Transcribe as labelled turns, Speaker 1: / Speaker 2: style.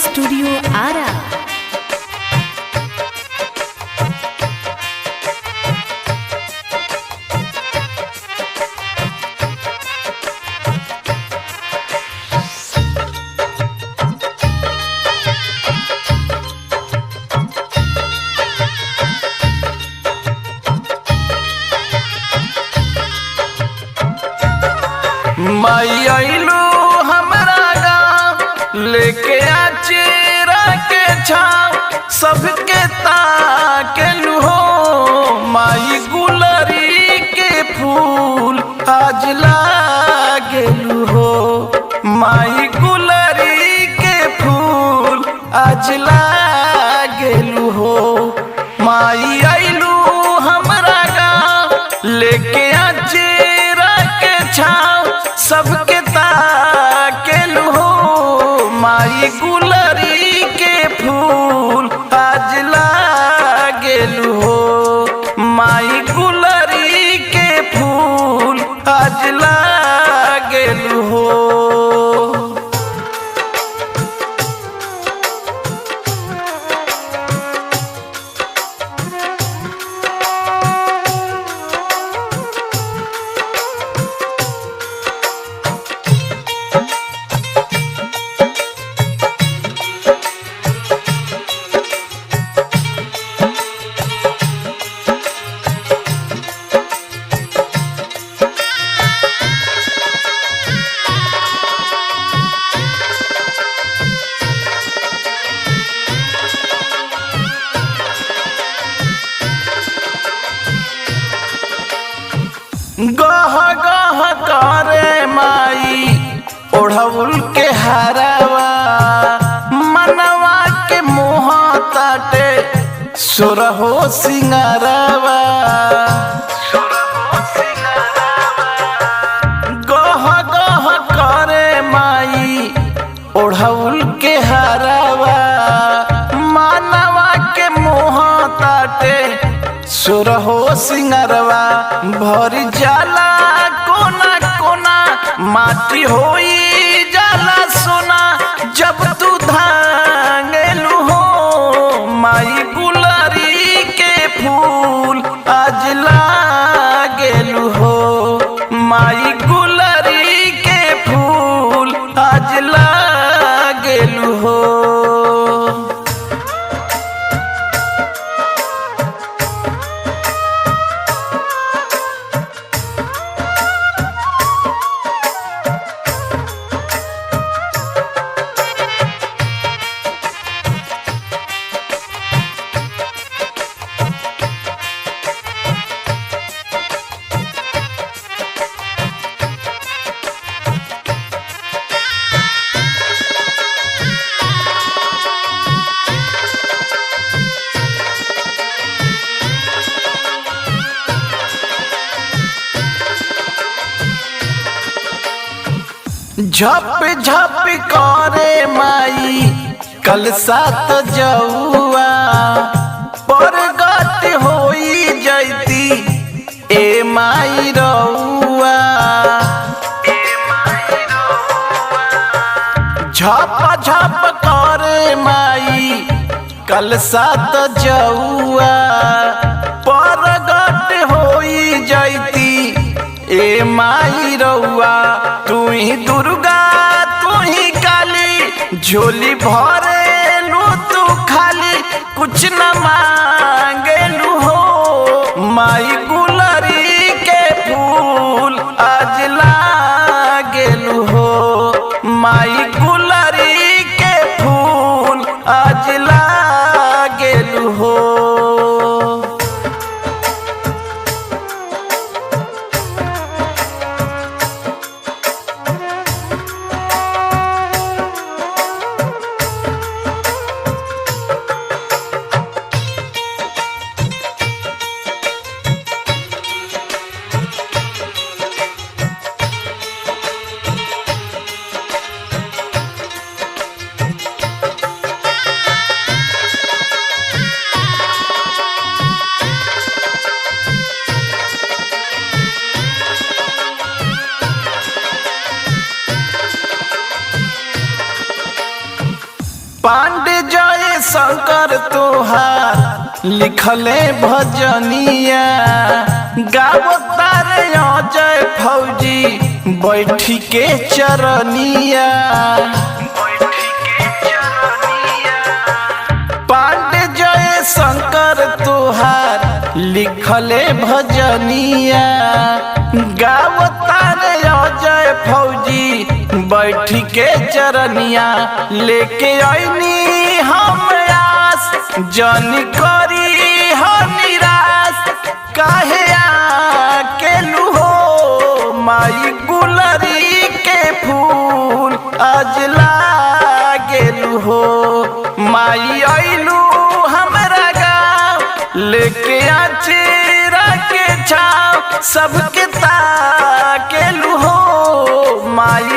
Speaker 1: Studio Ara.
Speaker 2: माई आइलू हमरा गाँव लेके आचेरा के छाव सबके ताकेलू हो। माई गुलरी के फूल आज लागेलू हो। माई गुलरी के फूल आज लागेलू हो। माई आइलू हमरा गाँव लेके आचेरा के छाव सबके ताकेलू हो। माई गुलरी के फूल आज लागेलू हो। माई गुलरी के फूल आज लागेलू हो। गह गह करे माई ओढ़ौल के हरावा मनवा के मुँह ताटे सुरहो सिंगारवा। गह गह करे माई ओढ़ौल के हरावा मनवा के मुँह ताटे सुरहो सिंगरवा। भर जाला कोना कोना माटी होई जाला सोना जब तू धांगेलू हो। माई गुलरी के फूल आज लागेलू हो। माई गुलरी के फूल आज लागेलू हो। झप झप करे माई कल सात जौआ परगट होई जैती ए माई रउआ। झप झप करे माई कल सात जौआ परगट होई जैती ए माई रउआ। तू ही दुर्गा तू ही काली झोली भरेलू तू खाली कुछ न मांगेलू हो। माई गुलरी के फूल आज लागेलू हो। माई गुलरी के फूल आज लागेलू हो। पांडे जय शंकर तोहार लिखले भजनिया, गावतार अजय फौजी बैठी के चरनिया। पांडे जय शंकर तोहार लिखले भजनिया, गावतार अजय फौजी बैठी के चरनिया। लेके आईनी हम आस जन करी हो निराश, काहे आकेलू हो माई गुलरी के फूल आज लागेलू हो। माई आइलू हमरा गाँव लेके आचेरा के छाव, सबके ताकेलू हो माई